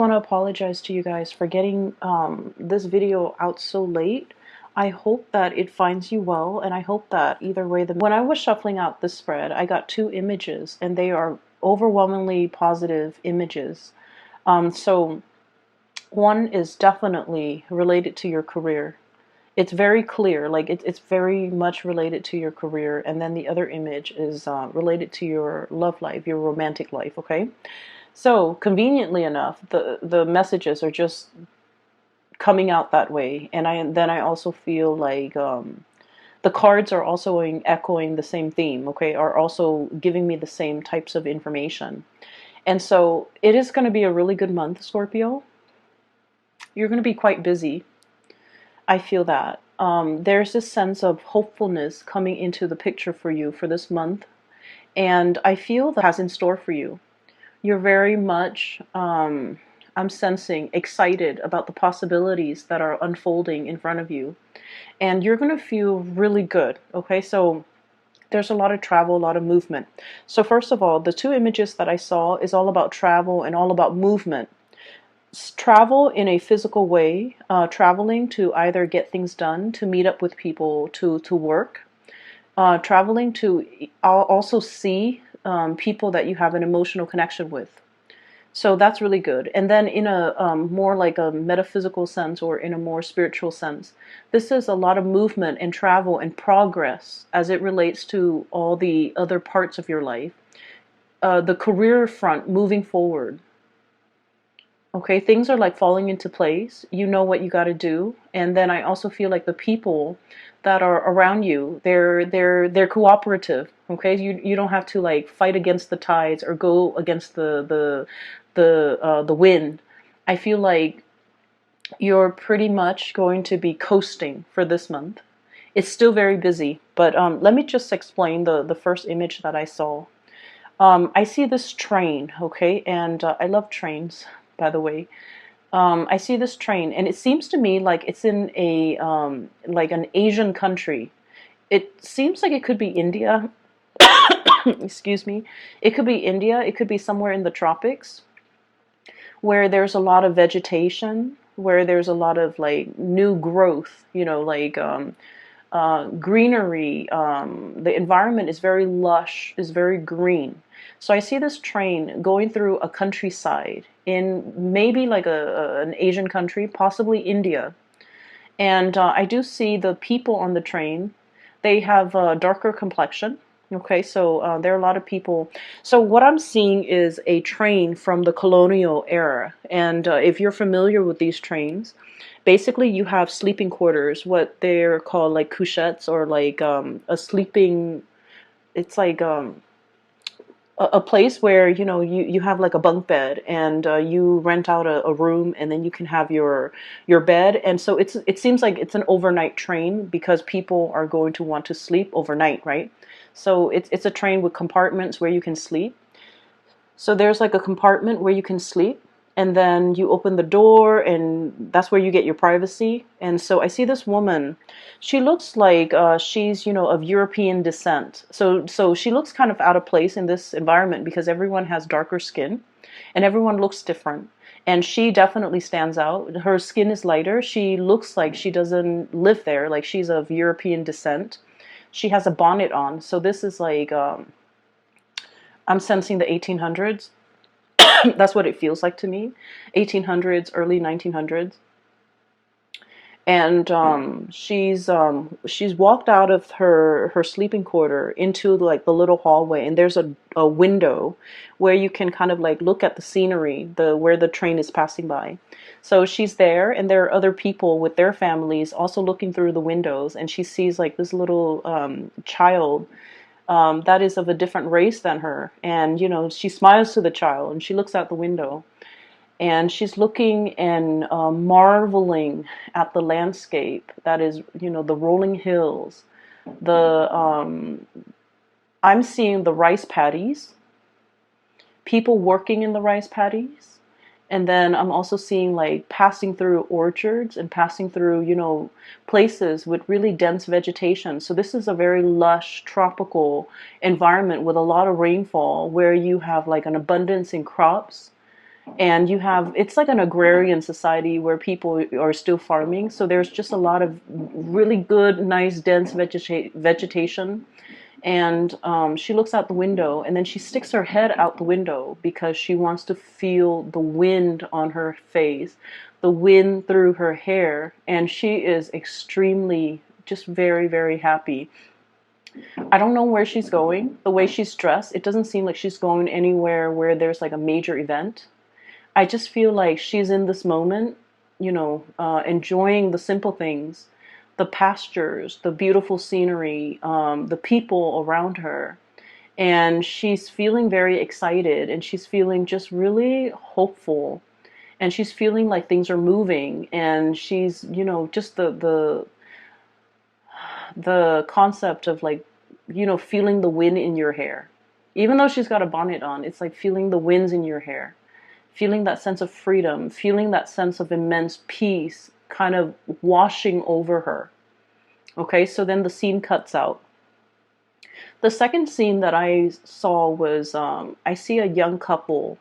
I want to apologize to you guys for getting this video out so late. I hope that it finds you well, and I hope that either way, when I was shuffling out this spread, I got two images, and they are overwhelmingly positive images. So one is definitely related to your career. It's very clear, like it's very much related to your career, and then the other image is related to your love life, your romantic life, okay? So conveniently enough, the messages are just coming out that way, and I also feel like the cards are also echoing the same theme, okay, are also giving me the same types of information. And so it is going to be a really good month, Scorpio. You're going to be quite busy. I feel that. There's this sense of hopefulness coming into the picture for you for this month, and I feel that has in store for you. You're very much, I'm sensing, excited about the possibilities that are unfolding in front of you. And you're going to feel really good, okay? So there's a lot of travel, a lot of movement. So first of all, the two images that I saw is all about travel and all about movement. Travel in a physical way, traveling to either get things done, to meet up with people, to work, traveling to also see people that you have an emotional connection with. So that's really good. And then in a more like a metaphysical sense, or in a more spiritual sense, this is a lot of movement and travel and progress as it relates to all the other parts of your life. The career front, moving forward. Okay, things are like falling into place. You know what you got to do. And then I also feel like the people that are around you, they're cooperative. Okay, you don't have to like fight against the tides or go against the wind. I feel like you're pretty much going to be coasting for this month. It's still very busy, but let me just explain the first image that I saw. I see this train, okay, and I love trains, by the way. I see this train, and it seems to me like it's in a like an Asian country. It seems like it could be India. Excuse me. It could be India. It could be somewhere in the tropics, where there's a lot of vegetation, where there's a lot of like new growth. Like greenery. The environment is very lush, is very green. So I see this train going through a countryside in maybe like an Asian country, possibly India. And I do see the people on the train. They have a darker complexion. Okay, so there are a lot of people. So what I'm seeing is a train from the colonial era. And if you're familiar with these trains, basically you have sleeping quarters, what they're called like couchettes, or like a sleeping, it's like a place where you have like a bunk bed, and you rent out a room, and then you can have your bed. And so it seems like it's an overnight train because people are going to want to sleep overnight, right? So it's a train with compartments where you can sleep. So there's like a compartment where you can sleep, and then you open the door, and that's where you get your privacy. And so I see this woman. She looks like she's, of European descent. So she looks kind of out of place in this environment because everyone has darker skin, and everyone looks different. And she definitely stands out. Her skin is lighter. She looks like she doesn't live there, like she's of European descent. She has a bonnet on. So this is like, I'm sensing the 1800s. That's what it feels like to me. 1800s, early 1900s. And she's walked out of her sleeping quarter into like the little hallway, and there's a window where you can kind of like look at the scenery, where the train is passing by. So she's there, and there are other people with their families also looking through the windows, and she sees like this little child that is of a different race than her. And she smiles to the child, and she looks out the window, and she's looking and marveling at the landscape that is, the rolling hills. I'm seeing the rice paddies, people working in the rice paddies. And then I'm also seeing like passing through orchards and passing through, places with really dense vegetation. So this is a very lush tropical environment with a lot of rainfall, where you have like an abundance in crops. And you have, it's like an agrarian society where people are still farming, so there's just a lot of really good, nice, dense vegetation. And she looks out the window, and then she sticks her head out the window because she wants to feel the wind on her face, the wind through her hair, and she is extremely, just very, very happy. I don't know where she's going. The way she's dressed, it doesn't seem like she's going anywhere where there's like a major event. I just feel like she's in this moment, enjoying the simple things, the pastures, the beautiful scenery, the people around her. And she's feeling very excited, and she's feeling just really hopeful. And she's feeling like things are moving, and she's, just the concept of like, feeling the wind in your hair. Even though she's got a bonnet on, it's like feeling the winds in your hair, feeling that sense of freedom, feeling that sense of immense peace kind of washing over her. Okay, so then the scene cuts out. The second scene that I saw was I see a young couple.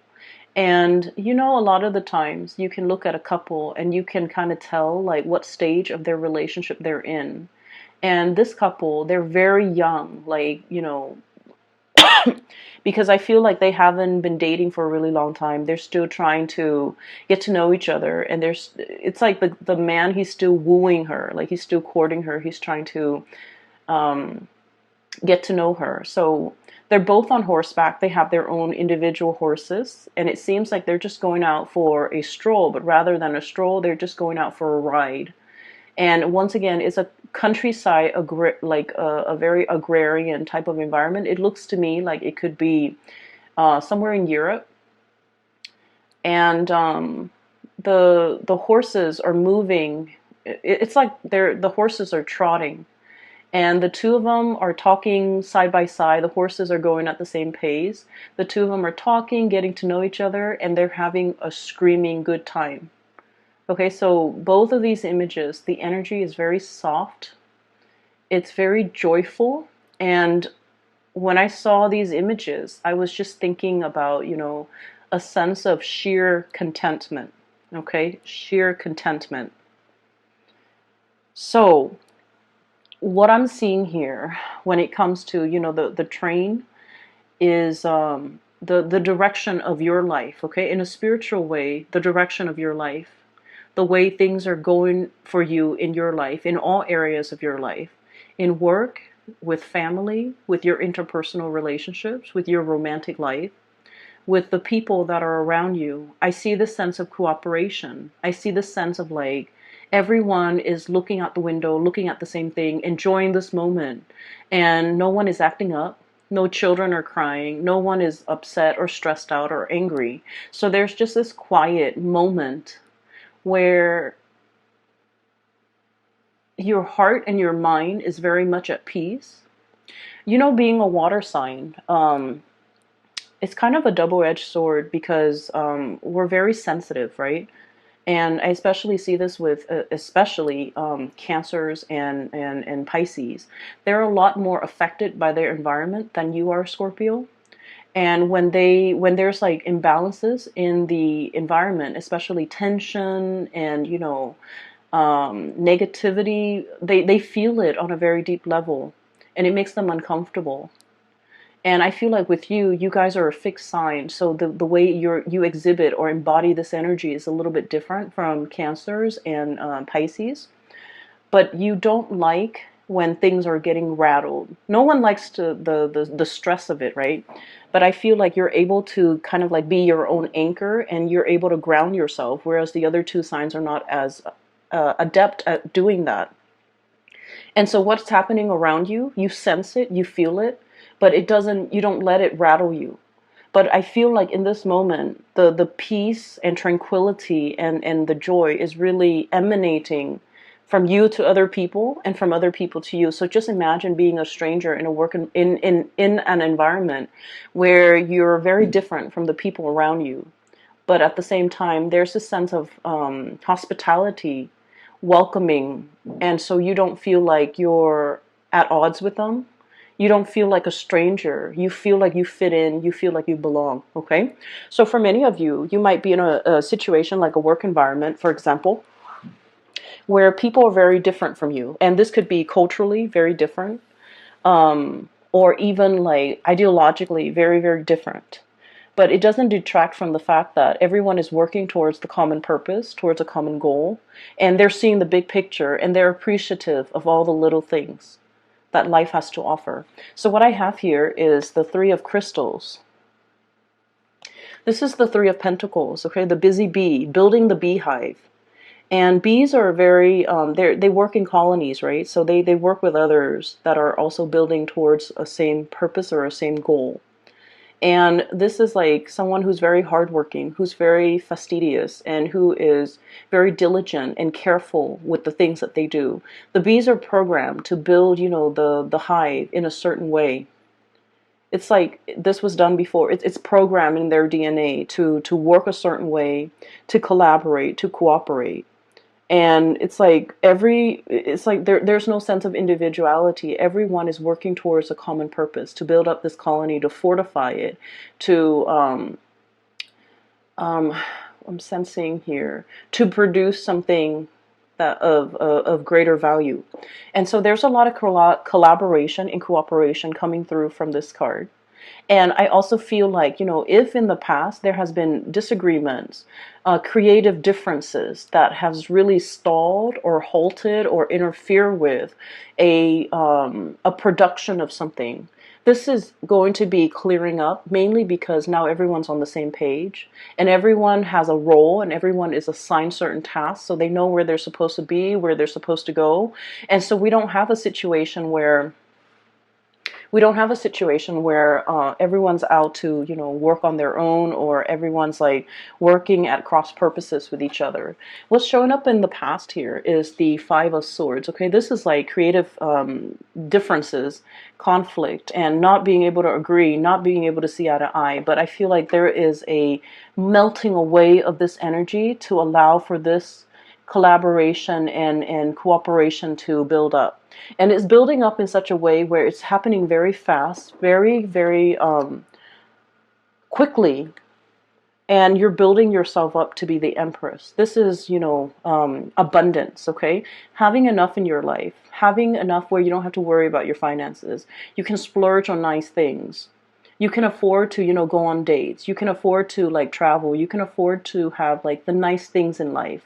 And a lot of the times you can look at a couple and you can kind of tell like what stage of their relationship they're in. And this couple, they're very young, like, because I feel like they haven't been dating for a really long time. They're still trying to get to know each other, and it's like the man, he's still wooing her, like he's still courting her. He's trying to get to know her. So they're both on horseback. They have their own individual horses, and it seems like they're just going out for a stroll, but rather than a stroll, they're just going out for a ride. And once again, it's a countryside, like a very agrarian type of environment. It looks to me like it could be somewhere in Europe. And the horses are moving. It's like the horses are trotting. And the two of them are talking side by side. The horses are going at the same pace. The two of them are talking, getting to know each other, and they're having a screaming good time. Okay, so both of these images, the energy is very soft. It's very joyful. And when I saw these images, I was just thinking about, a sense of sheer contentment. Okay, sheer contentment. So what I'm seeing here when it comes to, the train is the direction of your life. Okay, in a spiritual way, the direction of your life, the way things are going for you in your life, in all areas of your life, in work, with family, with your interpersonal relationships, with your romantic life, with the people that are around you. I see the sense of cooperation. I see the sense of like everyone is looking out the window, looking at the same thing, enjoying this moment, and no one is acting up. No children are crying. No one is upset or stressed out or angry. So there's just this quiet moment where your heart and your mind is very much at peace. Being a water sign, it's kind of a double-edged sword because we're very sensitive, right? And I especially see this with especially Cancers and Pisces. They're a lot more affected by their environment than you are, Scorpio. And when there's like imbalances in the environment, especially tension and negativity, they feel it on a very deep level, and it makes them uncomfortable. And I feel like with you guys are a fixed sign, so the way you exhibit or embody this energy is a little bit different from Cancers and Pisces. But you don't like when things are getting rattled. No one likes the stress of it, right? But I feel like you're able to kind of like be your own anchor, and you're able to ground yourself, whereas the other two signs are not as adept at doing that. And so what's happening around you, you sense it, you feel it, but you don't let it rattle you. But I feel like in this moment, the peace and tranquility and the joy is really emanating from you to other people and from other people to you. So just imagine being a stranger in a in an environment where you're very different from the people around you. But at the same time, there's a sense of hospitality, welcoming, and so you don't feel like you're at odds with them. You don't feel like a stranger. You feel like you fit in. You feel like you belong. Okay. So for many of you, you might be in a situation like a work environment, for example, where people are very different from you. And this could be culturally very different, or even like ideologically very, very different. But it doesn't detract from the fact that everyone is working towards the common purpose, towards a common goal, and they're seeing the big picture and they're appreciative of all the little things that life has to offer. So what I have here is the Three of Crystals. This is the Three of Pentacles, okay? The busy bee, building the beehive. And bees are very, they work in colonies, right? So they work with others that are also building towards a same purpose or a same goal. And this is like someone who's very hardworking, who's very fastidious, and who is very diligent and careful with the things that they do. The bees are programmed to build, you know, the hive in a certain way. It's like this was done before. It's programmed in their DNA to work a certain way, to collaborate, to cooperate. And it's like there's no sense of individuality. Everyone is working towards a common purpose, to build up this colony, to fortify it, to I'm sensing here, to produce something that of greater value. And so there's a lot of collaboration and cooperation coming through from this card. And I also feel like, you know, if in the past there has been disagreements, creative differences that has really stalled or halted or interfere with a production of something, this is going to be clearing up, mainly because now everyone's on the same page and everyone has a role and everyone is assigned certain tasks, so they know where they're supposed to be, where they're supposed to go. And so we don't have a situation where everyone's out to, you know, work on their own, or everyone's like working at cross purposes with each other. What's showing up in the past here is the Five of Swords. Okay, this is like creative differences, conflict, and not being able to agree, not being able to see eye to eye. But I feel like there is a melting away of this energy to allow for this collaboration and cooperation to build up. And it's building up in such a way where it's happening very fast, very, very quickly. And you're building yourself up to be the Empress. This is, you know, abundance, okay? Having enough in your life. Having enough where you don't have to worry about your finances. You can splurge on nice things. You can afford to, you know, go on dates. You can afford to, like, travel. You can afford to have, like, the nice things in life.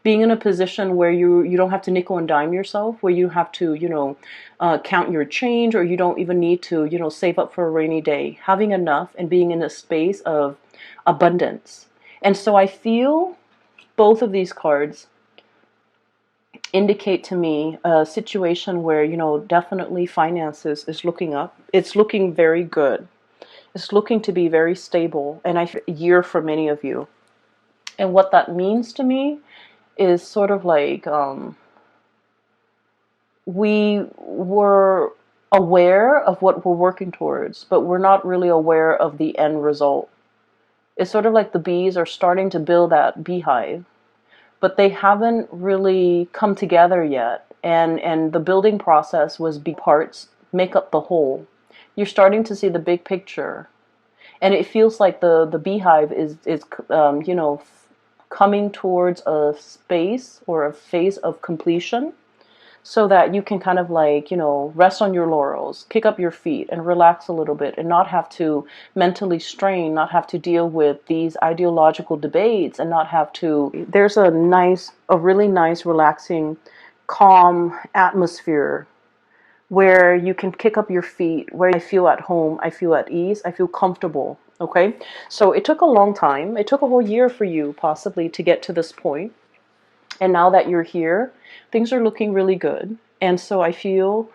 Being in a position where you don't have to nickel and dime yourself, where you have to, you know, count your change, or you don't even need to, you know, save up for a rainy day. Having enough and being in a space of abundance. And so I feel both of these cards indicate to me a situation where, you know, definitely finances is looking up. It's looking very good. It's looking to be very stable, and a year for many of you. And what that means to me is sort of like we were aware of what we're working towards, but we're not really aware of the end result. It's sort of like the bees are starting to build that beehive, but they haven't really come together yet. And the building process was parts make up the whole. You're starting to see the big picture. And it feels like the beehive is you know, coming towards a space or a phase of completion, so that you can kind of like, you know, rest on your laurels, kick up your feet and relax a little bit, and not have to mentally strain, not have to deal with these ideological debates, and not have to, there's a really nice, relaxing, calm atmosphere where you can kick up your feet, where I feel at home, I feel at ease, I feel comfortable. Okay, so it took a long time. It took a whole year for you possibly to get to this point. And now that you're here, things are looking really good. And so I feel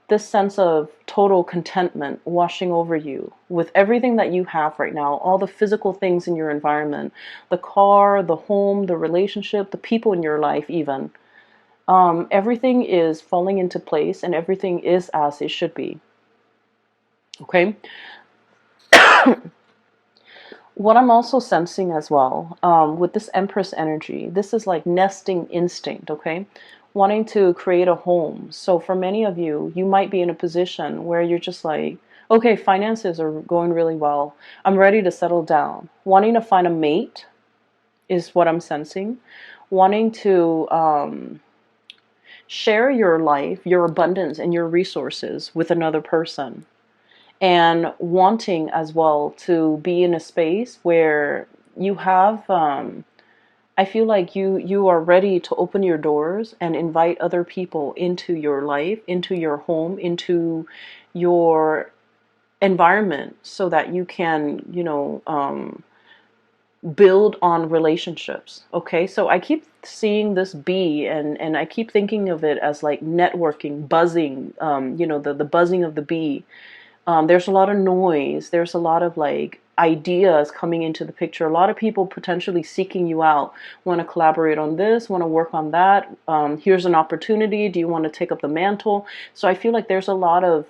this sense of total contentment washing over you with everything that you have right now, all the physical things in your environment, the car, the home, the relationship, the people in your life even. Everything is falling into place and everything is as it should be. Okay? What I'm also sensing as well, with this Empress energy, this is like nesting instinct, okay? wanting to create a home. So for many of you, you might be in a position where you're just like, okay, finances are going really well. I'm ready to settle down. Wanting to find a mate is what I'm sensing. Wanting to share your life, your abundance, and your resources with another person. And wanting as well to be in a space where you have I feel like you are ready to open your doors and invite other people into your life, into your home, into your environment, so that you can, build on relationships. Okay, so I keep seeing this bee, and I keep thinking of it as like networking, buzzing, the buzzing of the bee. There's a lot of noise. There's a lot of like ideas coming into the picture. A lot of people potentially seeking you out, want to collaborate on this, want to work on that. Here's an opportunity. Do you want to take up the mantle? So I feel like there's a lot of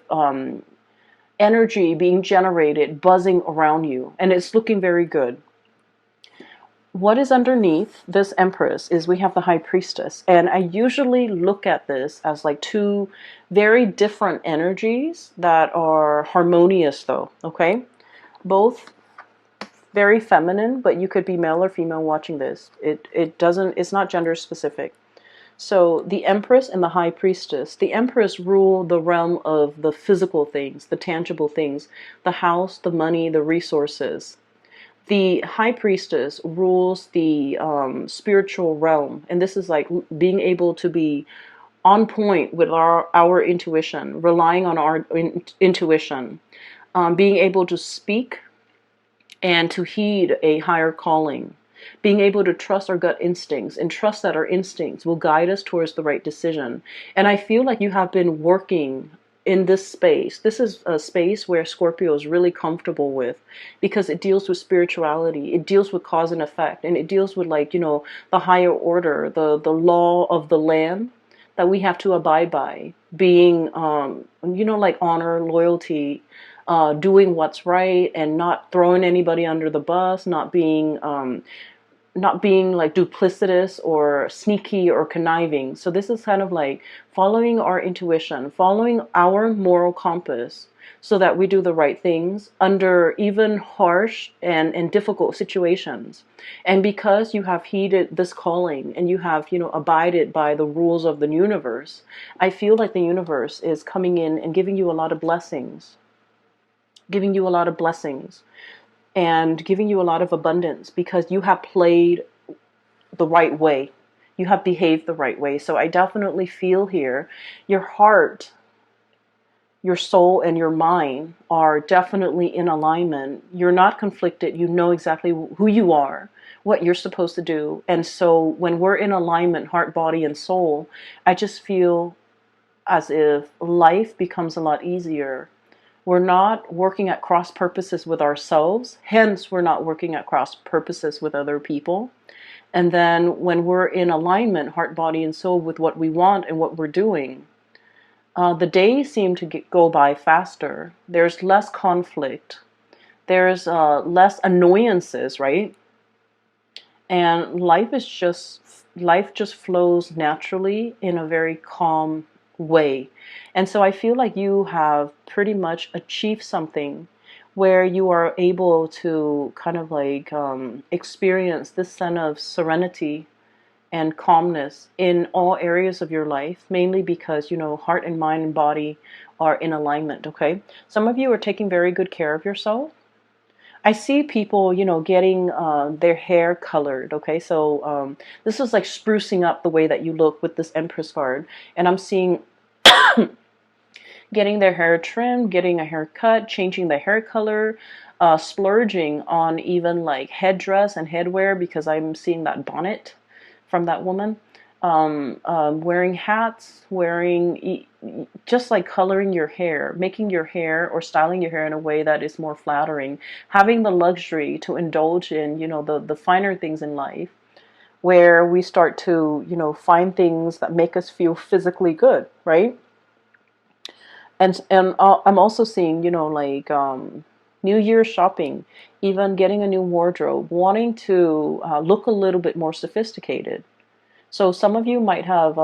energy being generated, buzzing around you, and it's looking very good. What is underneath this Empress is we have the High Priestess. And I usually look at this as like two very different energies that are harmonious though, okay? Both very feminine, but you could be male or female watching this. It's not gender specific. So the Empress and the High Priestess. The Empress rule the realm of the physical things, the tangible things, the house, the money, the resources. The High Priestess rules the spiritual realm, and this is like being able to be on point with our intuition, relying on our intuition, being able to speak and to heed a higher calling, being able to trust our gut instincts and trust that our instincts will guide us towards the right decision. And I feel like you have been working in this space. This is a space where Scorpio is really comfortable with, because it deals with spirituality, it deals with cause and effect, and it deals with like, the higher order, the law of the land that we have to abide by, being, like honor, loyalty, doing what's right, and not throwing anybody under the bus, not being like duplicitous or sneaky or conniving. So this is kind of like following our intuition, following our moral compass, so that we do the right things under even harsh and difficult situations. And because you have heeded this calling and you have, abided by the rules of the universe, I feel like the universe is coming in and giving you a lot of blessings, giving you a lot of blessings and giving you a lot of abundance, because you have played the right way. You have behaved the right way. So I definitely feel here your heart, your soul, and your mind are definitely in alignment. You're not conflicted. You know exactly who you are, what you're supposed to do. And so when we're in alignment, heart, body, and soul, I just feel as if life becomes a lot easier. We're not working at cross purposes with ourselves. Hence, we're not working at cross purposes with other people. And then when we're in alignment, heart, body, and soul, with what we want and what we're doing, the days seem to go by faster. There's less conflict. There's less annoyances, right? And life just flows naturally in a very calm way. And so I feel like you have pretty much achieved something where you are able to kind of like experience this sense of serenity and calmness in all areas of your life, mainly because, heart and mind and body are in alignment, okay? Some of you are taking very good care of yourself. I see people, getting their hair colored, okay? So this is like sprucing up the way that you look with this Empress card. And I'm seeing getting their hair trimmed, getting a haircut, changing the hair color, splurging on even like headdress and headwear, because I'm seeing that bonnet from that woman. Wearing hats, just like coloring your hair, making your hair or styling your hair in a way that is more flattering, having the luxury to indulge in, the finer things in life, where we start to, find things that make us feel physically good, right? And I'm also seeing, like New Year's shopping, even getting a new wardrobe, wanting to look a little bit more sophisticated. So some of you might have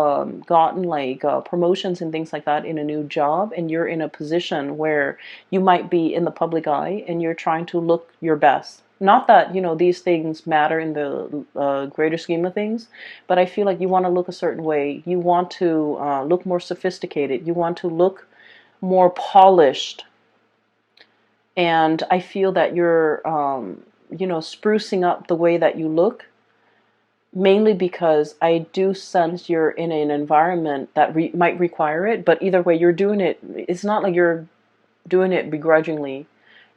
gotten like promotions and things like that in a new job, and you're in a position where you might be in the public eye and you're trying to look your best. Not that, these things matter in the greater scheme of things, but I feel like you want to look a certain way. You want to look more sophisticated. You want to look more polished. And I feel that you're, sprucing up the way that you look, mainly because I do sense you're in an environment that might require it, but either way, you're doing it. It's not like you're doing it begrudgingly.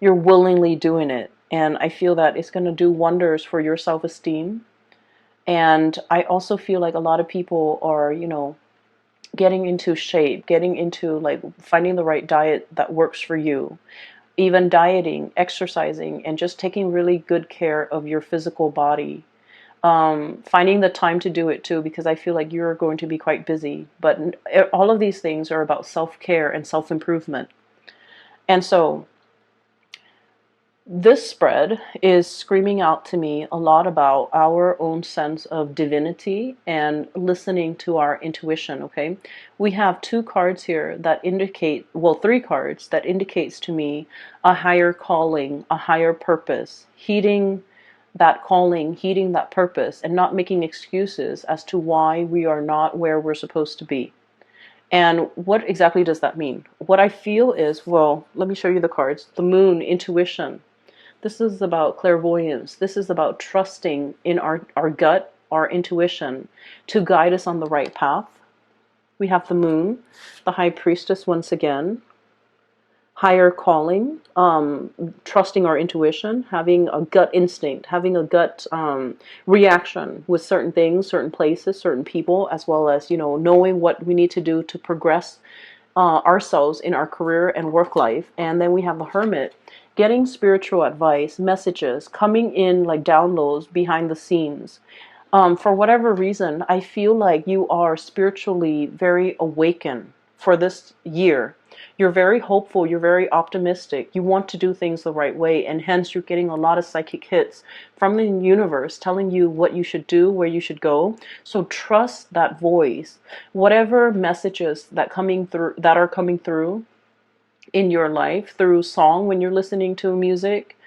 You're willingly doing it. And I feel that it's going to do wonders for your self-esteem. And I also feel like a lot of people are, getting into shape, getting into like finding the right diet that works for you. Even dieting, exercising, and just taking really good care of your physical body. Finding the time to do it too, because I feel like you're going to be quite busy. But all of these things are about self-care and self-improvement. And so this spread is screaming out to me a lot about our own sense of divinity and listening to our intuition, okay? We have two cards here that indicate, well, three cards that indicates to me a higher calling, a higher purpose, heeding that calling, heeding that purpose, and not making excuses as to why we are not where we're supposed to be. And what exactly does that mean? What I feel is, well, let me show you the cards. The moon, intuition. This is about clairvoyance. This is about trusting in our gut, our intuition, to guide us on the right path. We have the moon, the high priestess once again. Higher calling, trusting our intuition, having a gut instinct, having a gut reaction with certain things, certain places, certain people, as well as, knowing what we need to do to progress ourselves in our career and work life. And then we have the hermit, getting spiritual advice, messages, coming in like downloads behind the scenes. For whatever reason, I feel like you are spiritually very awakened for this year. You're very hopeful, you're very optimistic, you want to do things the right way, and hence you're getting a lot of psychic hits from the universe telling you what you should do, where you should go. So trust that voice. Whatever messages that are coming through in your life, through song when you're listening to music,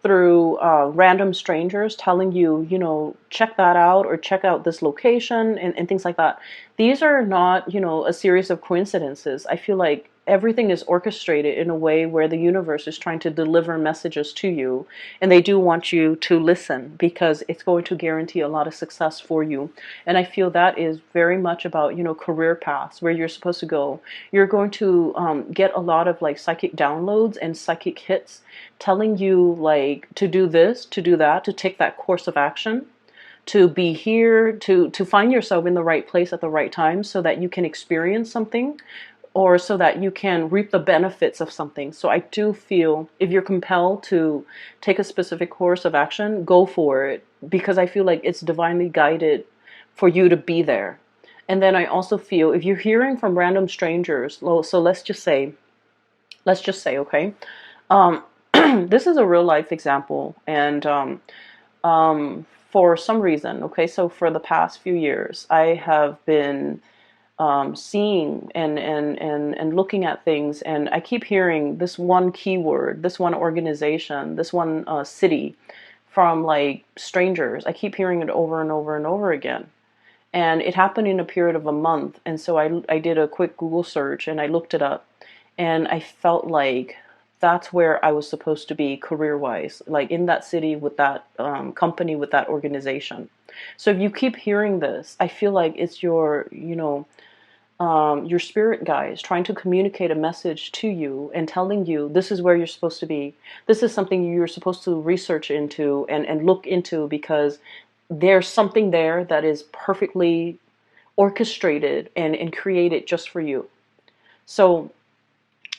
through random strangers telling you, check that out or check out this location and things like that. These are not, a series of coincidences. I feel like everything is orchestrated in a way where the universe is trying to deliver messages to you, and they do want you to listen because it's going to guarantee a lot of success for you. And I feel that is very much about, career paths where you're supposed to go. You're going to get a lot of like psychic downloads and psychic hits telling you like to do this, to do that, to take that course of action, to be here, to find yourself in the right place at the right time so that you can experience something, or so that you can reap the benefits of something. So I do feel if you're compelled to take a specific course of action, go for it, because I feel like it's divinely guided for you to be there. And then I also feel if you're hearing from random strangers, so let's just say, okay, this is a real life example, and for some reason, okay, so for the past few years, I have been seeing and looking at things, and I keep hearing this one keyword, this one organization, this one city from like strangers. I keep hearing it over and over and over again. And it happened in a period of a month. And so I did a quick Google search and I looked it up. And I felt like that's where I was supposed to be career-wise, like in that city with that company, with that organization. So if you keep hearing this, I feel like it's your spirit guides trying to communicate a message to you and telling you this is where you're supposed to be. This is something you're supposed to research into and look into, because there's something there that is perfectly orchestrated and created just for you. So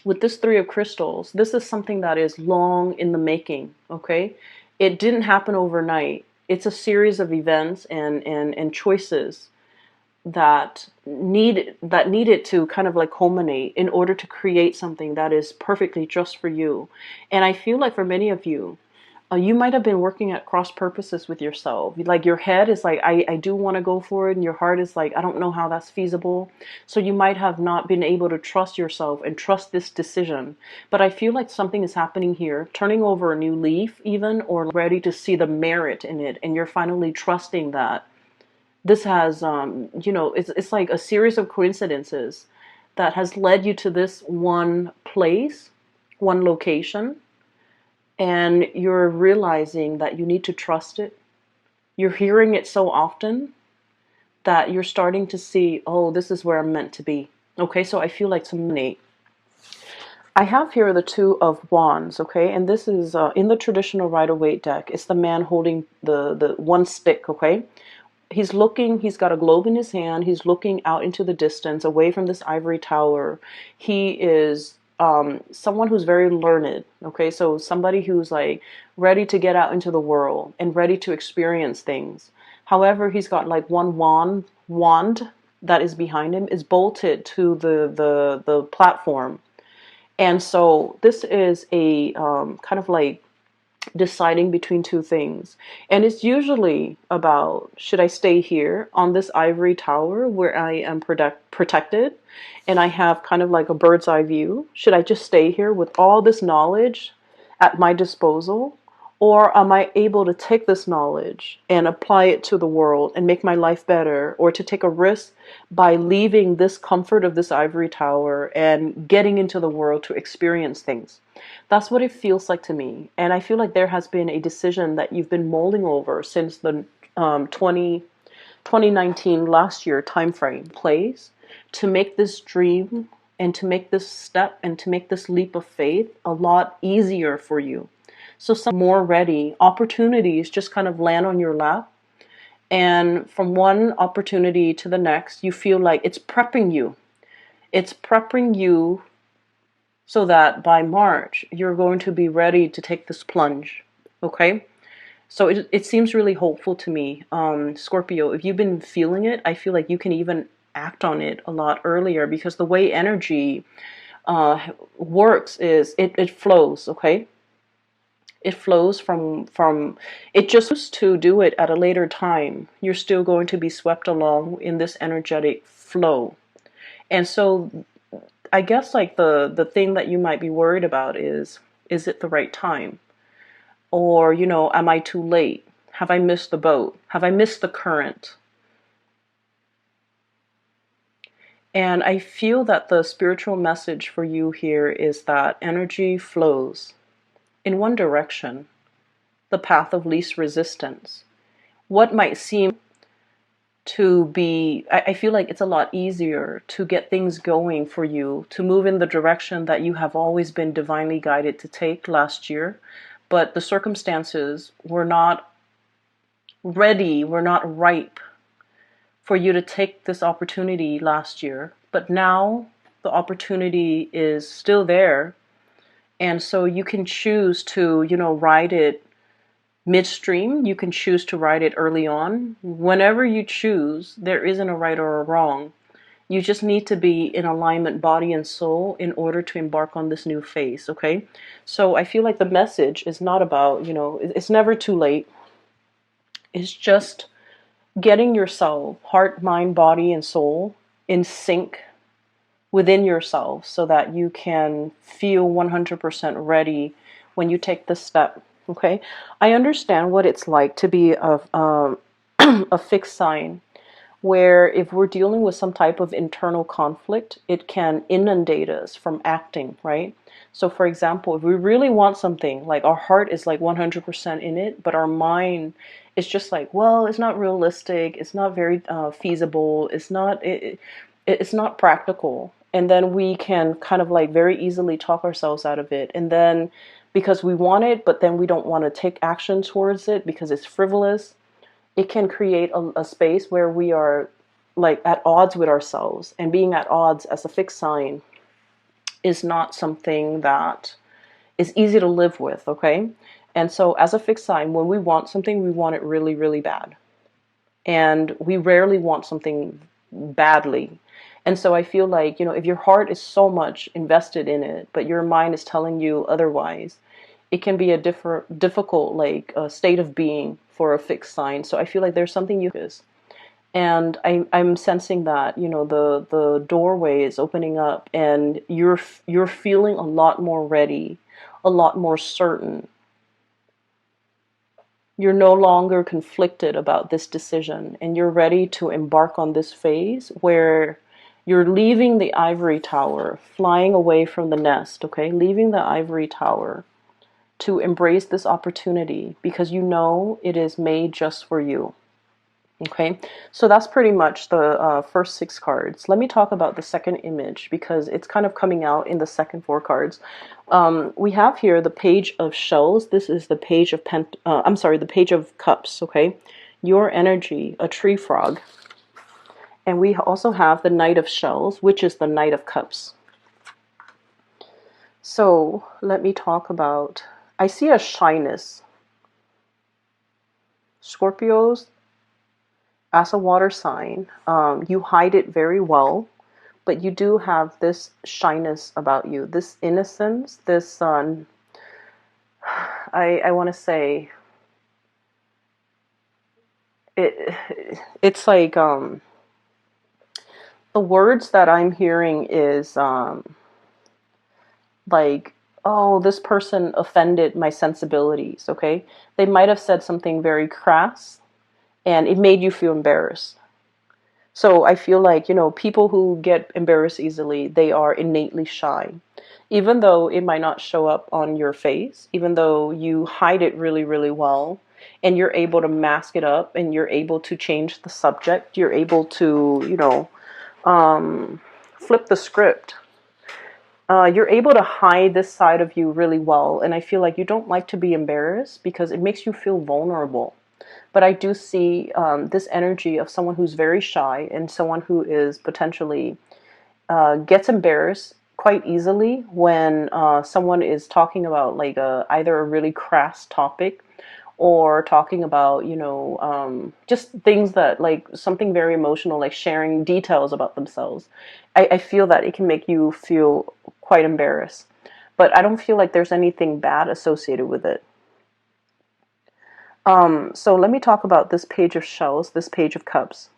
with this Three of Crystals, this is something that is long in the making, okay? It didn't happen overnight. It's a series of events and choices that needed to kind of like culminate in order to create something that is perfectly just for you. And I feel like for many of you, You might have been working at cross purposes with yourself. Like your head is like, I do want to go for it. And your heart is like, I don't know how that's feasible. So you might have not been able to trust yourself and trust this decision. But I feel like something is happening here, turning over a new leaf even, or ready to see the merit in it. And you're finally trusting that this has, it's like a series of coincidences that has led you to this one place, one location, and you're realizing that you need to trust it. You're hearing it so often that you're starting to see, oh, this is where I'm meant to be. Okay, so I feel like I have here the Two of Wands, okay, and this is in the traditional Rider-Waite deck. It's the man holding the one stick, okay. He's got a globe in his hand. He's looking out into the distance, away from this ivory tower. He is someone who's very learned, okay? So somebody who's like ready to get out into the world and ready to experience things. However, he's got like one wand that is behind him is bolted to the platform. And so this is a kind of like deciding between two things. And it's usually about, should I stay here on this ivory tower where I am protected and I have kind of like a bird's eye view? Should I just stay here with all this knowledge at my disposal? Or am I able to take this knowledge and apply it to the world and make my life better? Or to take a risk by leaving this comfort of this ivory tower and getting into the world to experience things? That's what it feels like to me. And I feel like there has been a decision that you've been mulling over since the 2019, last year time frame plays, to make this dream and to make this step and to make this leap of faith a lot easier for you. So some more ready opportunities just kind of land on your lap. And from one opportunity to the next, you feel like it's prepping you. It's prepping you so that by March, you're going to be ready to take this plunge. Okay? So it seems really hopeful to me. Scorpio, if you've been feeling it, I feel like you can even act on it a lot earlier, because the way energy works is it flows, okay? It flows from it just to do it at a later time. You're still going to be swept along in this energetic flow. And so I guess like the thing that you might be worried about is it the right time? Or, am I too late? Have I missed the boat? Have I missed the current? And I feel that the spiritual message for you here is that energy flows in one direction, the path of least resistance. What might seem to be, I feel like it's a lot easier to get things going for you, to move in the direction that you have always been divinely guided to take last year. But the circumstances were not ready, were not ripe for you to take this opportunity last year. But now the opportunity is still there. And so you can choose to, ride it midstream. You can choose to ride it early on. Whenever you choose, there isn't a right or a wrong. You just need to be in alignment, body and soul, in order to embark on this new phase, okay? So I feel like the message is not about, it's never too late. It's just getting yourself, heart, mind, body, and soul, in sync within yourself so that you can feel 100% ready when you take this step, okay? I understand what it's like to be a fixed sign, where if we're dealing with some type of internal conflict, it can inundate us from acting, right? So for example, if we really want something, like our heart is like 100% in it, but our mind is just like, well, it's not realistic, it's not very feasible, it's not practical. And then we can kind of like very easily talk ourselves out of it. And then because we want it, but then we don't want to take action towards it because it's frivolous, it can create a space where we are like at odds with ourselves. And being at odds as a fixed sign is not something that is easy to live with, okay? And so as a fixed sign, when we want something, we want it really, really bad. And we rarely want something badly. And so I feel like, if your heart is so much invested in it, but your mind is telling you otherwise, it can be a difficult like state of being for a fixed sign. So I feel like there's something you is. And I'm sensing that, you know, the doorway is opening up, and you're feeling a lot more ready, a lot more certain. You're no longer conflicted about this decision, and you're ready to embark on this phase where you're leaving the ivory tower, flying away from the nest, okay? Leaving the ivory tower to embrace this opportunity because you know it is made just for you. Okay, so that's pretty much the first 6 cards. Let me talk about the second image because it's kind of coming out in the second 4 cards. We have here the Page of Shells. This is the Page of the Page of Cups. Okay, your energy, a tree frog, and we also have the Knight of Shells, which is the Knight of Cups. So let me talk about. I see a shyness. Scorpios, as a water sign, you hide it very well, but you do have this shyness about you, this innocence, this, I want to say, it's like, the words that I'm hearing is, like, oh, this person offended my sensibilities, okay? They might have said something very crass, and it made you feel embarrassed. So I feel like, you know, people who get embarrassed easily, they are innately shy. Even though it might not show up on your face, even though you hide it really, really well, and you're able to mask it up, and you're able to change the subject, you're able to, you know, flip the script. You're able to hide this side of you really well, and I feel like you don't like to be embarrassed because it makes you feel vulnerable. But I do see this energy of someone who's very shy and someone who is potentially gets embarrassed quite easily when someone is talking about like either a really crass topic or talking about, you know, just things that like something very emotional, like sharing details about themselves. I feel that it can make you feel quite embarrassed. But I don't feel like there's anything bad associated with it. So let me talk about this Page of Shells, this Page of Cups.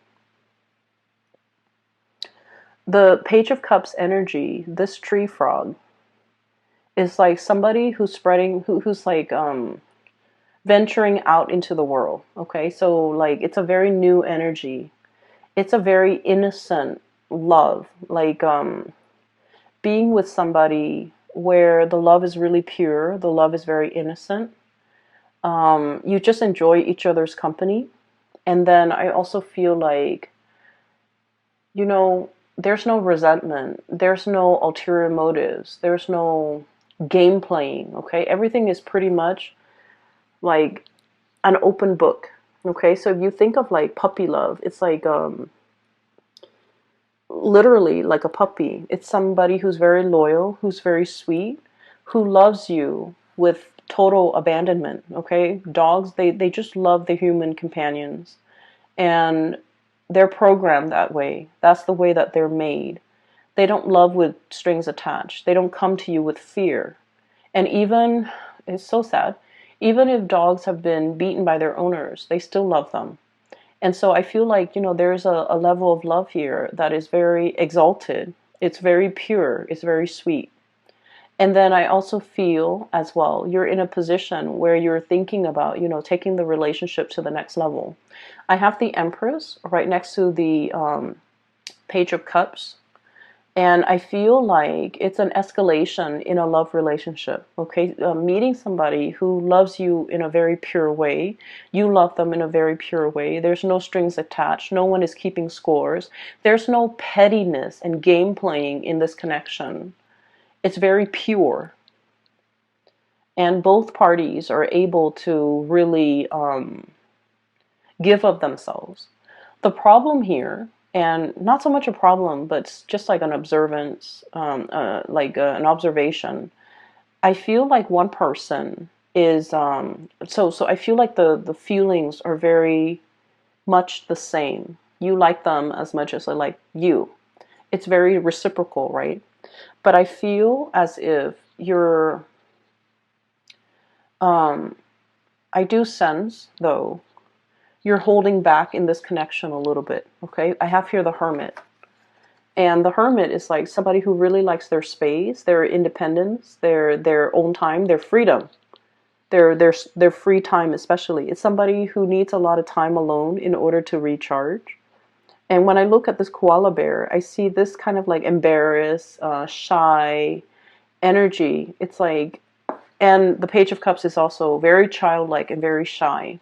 The Page of Cups energy, this tree frog, is like somebody who's spreading, who's like venturing out into the world. Okay, so like it's a very new energy. It's a very innocent love, like being with somebody where the love is really pure, the love is very innocent. You just enjoy each other's company. And then I also feel like, you know, there's no resentment, there's no ulterior motives, there's no game playing, okay? Everything is pretty much like an open book, okay? So if you think of like puppy love, it's like literally like a puppy. It's somebody who's very loyal, who's very sweet, who loves you with total abandonment, okay? Dogs, they just love the human companions. And they're programmed that way. That's the way that they're made. They don't love with strings attached. They don't come to you with fear. And even, it's so sad, even if dogs have been beaten by their owners, they still love them. And so I feel like, you know, there's a level of love here that is very exalted. It's very pure. It's very sweet. And then I also feel as well, you're in a position where you're thinking about, you know, taking the relationship to the next level. I have the Empress right next to the Page of Cups. And I feel like it's an escalation in a love relationship, okay? Meeting somebody who loves you in a very pure way. You love them in a very pure way. There's no strings attached. No one is keeping scores. There's no pettiness and game playing in this connection. It's very pure. And both parties are able to really give of themselves. The problem here, and not so much a problem, but just like an observance, an observation. I feel like one person is so I feel like the feelings are very much the same. You like them as much as I like you. It's very reciprocal, right? But I feel as if you're Um, I do sense, though, you're holding back in this connection a little bit, okay? I have here the Hermit. And the Hermit is like somebody who really likes their space, their independence, their own time, their freedom, their free time especially. It's somebody who needs a lot of time alone in order to recharge. And when I look at this koala bear, I see this kind of like embarrassed, shy energy. It's like, and the Page of Cups is also very childlike and very shy.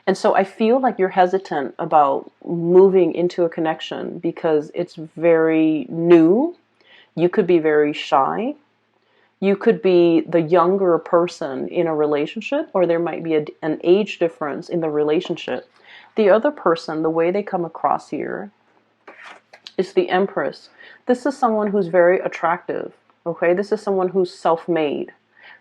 And so I feel like you're hesitant about moving into a connection because it's very new. You could be very shy. You could be the younger person in a relationship, or there might be an age difference in the relationship. The other person, the way they come across here, is the Empress. This is someone who's very attractive, okay? This is someone who's self-made.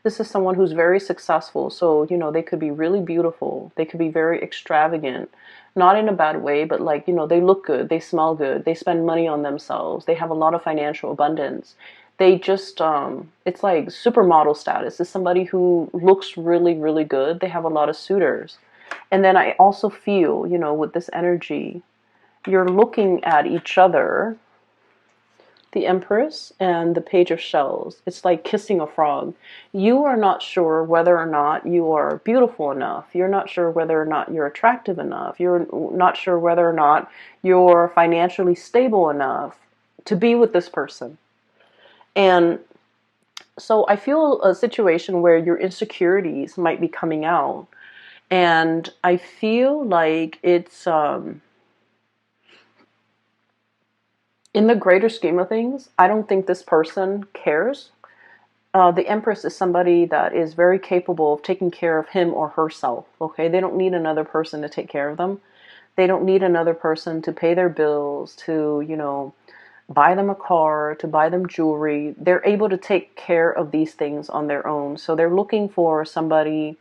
This is someone who's very successful. So, you know, they could be really beautiful. They could be very extravagant. Not in a bad way, but like, you know, they look good. They smell good. They spend money on themselves. They have a lot of financial abundance. They just, it's like supermodel status. It's somebody who looks really, really good. They have a lot of suitors. And then I also feel, you know, with this energy, you're looking at each other, the Empress and the Page of Shells. It's like kissing a frog. You are not sure whether or not you are beautiful enough. You're not sure whether or not you're attractive enough. You're not sure whether or not you're financially stable enough to be with this person. And so I feel a situation where your insecurities might be coming out. And I feel like it's, in the greater scheme of things, I don't think this person cares. The Empress is somebody that is very capable of taking care of him or herself, okay? They don't need another person to take care of them. They don't need another person to pay their bills, to, you know, buy them a car, to buy them jewelry. They're able to take care of these things on their own. So they're looking for somebody,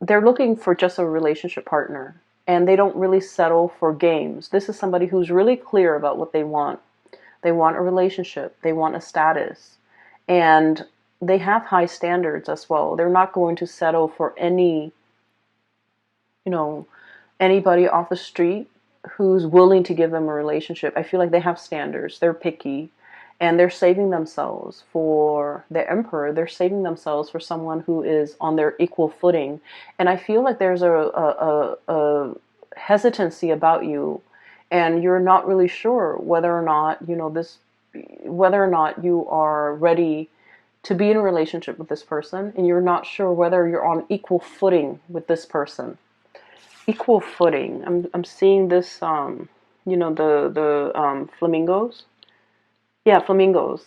they're looking for just a relationship partner. And they don't really settle for games. This is somebody who's really clear about what they want. They want a relationship. They want a status. And they have high standards as well. They're not going to settle for any, you know, anybody off the street who's willing to give them a relationship. I feel like they have standards. They're picky. And they're saving themselves for the Emperor. They're saving themselves for someone who is on their equal footing. And I feel like there's a hesitancy about you, and you're not really sure whether or not, you know, whether or not you are ready to be in a relationship with this person, and you're not sure whether you're on equal footing with this person. Equal footing. I'm seeing this, you know, the flamingos. Yeah, flamingos.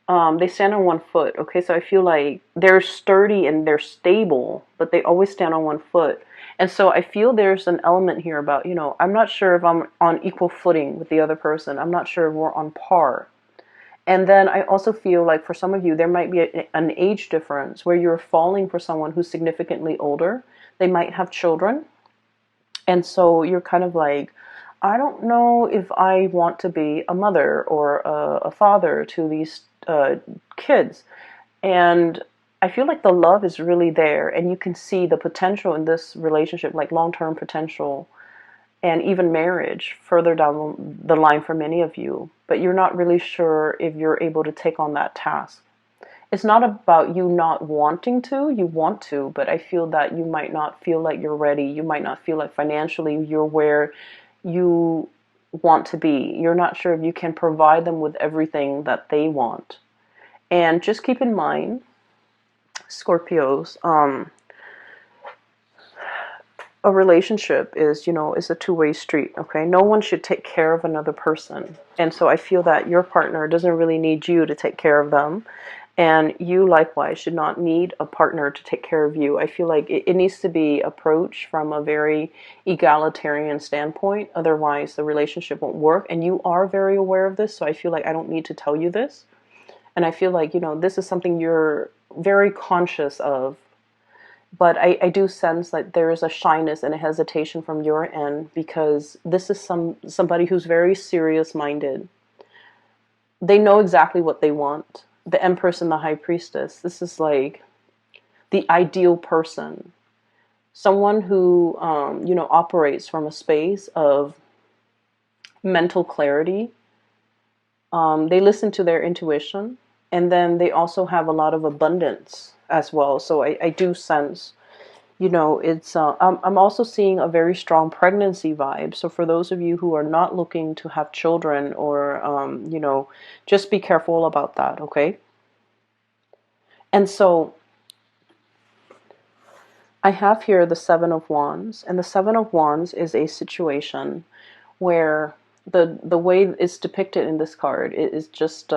They stand on one foot. Okay, so I feel like they're sturdy and they're stable, but they always stand on one foot. And so I feel there's an element here about, you know, I'm not sure if I'm on equal footing with the other person. I'm not sure if we're on par. And then I also feel like for some of you, there might be an age difference where you're falling for someone who's significantly older. They might have children. And so you're kind of like, I don't know if I want to be a mother or a father to these kids. And I feel like the love is really there, and you can see the potential in this relationship, like long-term potential, and even marriage further down the line for many of you. But you're not really sure if you're able to take on that task. It's not about you not wanting to, you want to, but I feel that you might not feel like you're ready. You might not feel like financially you're where you want to be. You're not sure if you can provide them with everything that they want. And just keep in mind, Scorpios, a relationship is, you know, is a two-way street, okay? No one should take care of another person. And so I feel that your partner doesn't really need you to take care of them. And you likewise should not need a partner to take care of you. I feel like it needs to be approached from a very egalitarian standpoint. Otherwise, the relationship won't work. And you are very aware of this, so I feel like I don't need to tell you this. And I feel like, you know, this is something you're very conscious of. But I do sense that there is a shyness and a hesitation from your end, because this is somebody who's very serious-minded. They know exactly what they want. The Empress and the High Priestess. This is like, the ideal person, someone who, operates from a space of mental clarity. They listen to their intuition, and then they also have a lot of abundance as well. So I do sense, it's I'm also seeing a very strong pregnancy vibe. So for those of you who are not looking to have children, or just be careful about that, okay? And so I have here the Seven of Wands, and the Seven of Wands is a situation where the way it's depicted in this card, it is just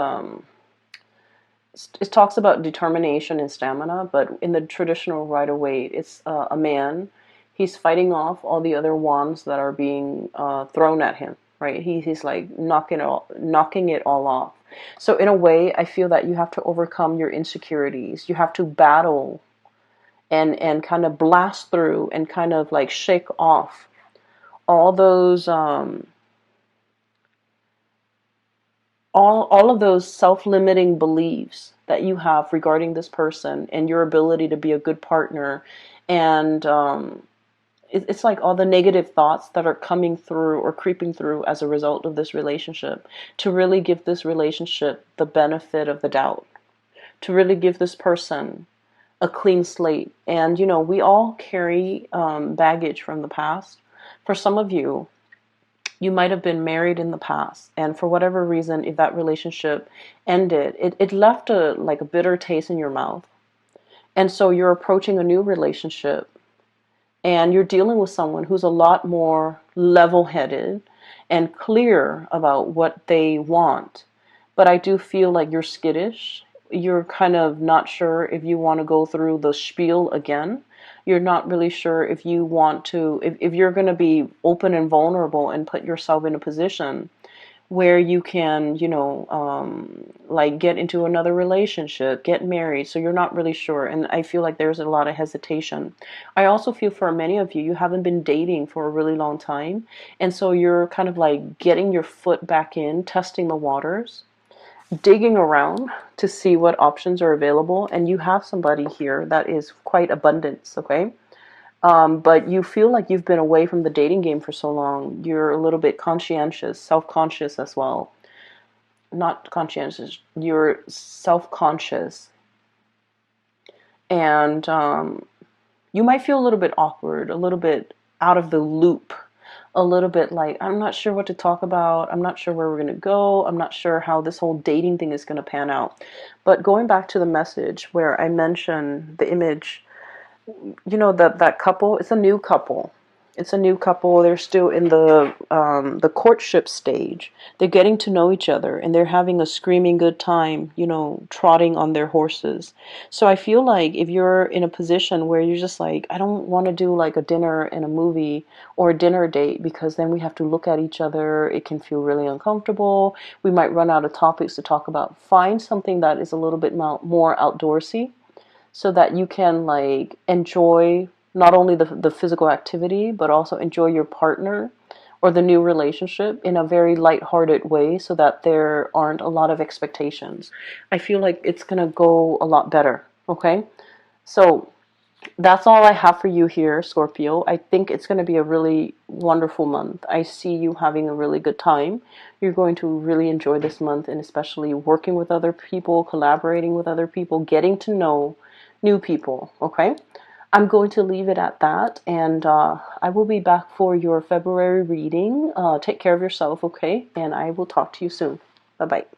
it talks about determination and stamina, but in the traditional Rider-Waite, it's a man. He's fighting off all the other wands that are being thrown at him, right? He's like knocking it all off. So in a way, I feel that you have to overcome your insecurities. You have to battle and kind of blast through and kind of like shake off all those all of those self-limiting beliefs that you have regarding this person and your ability to be a good partner. And it's like all the negative thoughts that are coming through or creeping through as a result of this relationship, to really give this relationship the benefit of the doubt, to really give this person a clean slate. And we all carry baggage from the past. For some of you, you might have been married in the past, and for whatever reason, if that relationship ended, it left a bitter taste in your mouth. And so you're approaching a new relationship, and you're dealing with someone who's a lot more level-headed and clear about what they want. But I do feel like you're skittish. You're kind of not sure if you want to go through the spiel again. You're not really sure if you want to, if you're going to be open and vulnerable and put yourself in a position where you can, get into another relationship, get married. So you're not really sure. And I feel like there's a lot of hesitation. I also feel for many of you, you haven't been dating for a really long time. And so you're kind of like getting your foot back in, testing the waters, digging around to see what options are available. And you have somebody here that is quite abundance, okay? But you feel like you've been away from the dating game for so long. You're a little bit conscientious, self-conscious as well. Not conscientious, you're self-conscious. And you might feel a little bit awkward, a little bit out of the loop, a little bit like, I'm not sure what to talk about. I'm not sure where we're going to go. I'm not sure how this whole dating thing is going to pan out. But going back to the message where I mentioned the image, that couple, it's a new couple. It's a new couple. They're still in the courtship stage. They're getting to know each other, and they're having a screaming good time, trotting on their horses. So I feel like if you're in a position where you're just like, I don't want to do like a dinner and a movie or a dinner date, because then we have to look at each other. It can feel really uncomfortable. We might run out of topics to talk about. Find something that is a little bit more outdoorsy, so that you can like enjoy not only the physical activity, but also enjoy your partner or the new relationship in a very lighthearted way, so that there aren't a lot of expectations. I feel like it's going to go a lot better, okay? So that's all I have for you here, Scorpio. I think it's going to be a really wonderful month. I see you having a really good time. You're going to really enjoy this month, and especially working with other people, collaborating with other people, getting to know new people, okay? I'm going to leave it at that, and I will be back for your February reading. Take care of yourself, okay? And I will talk to you soon. Bye-bye.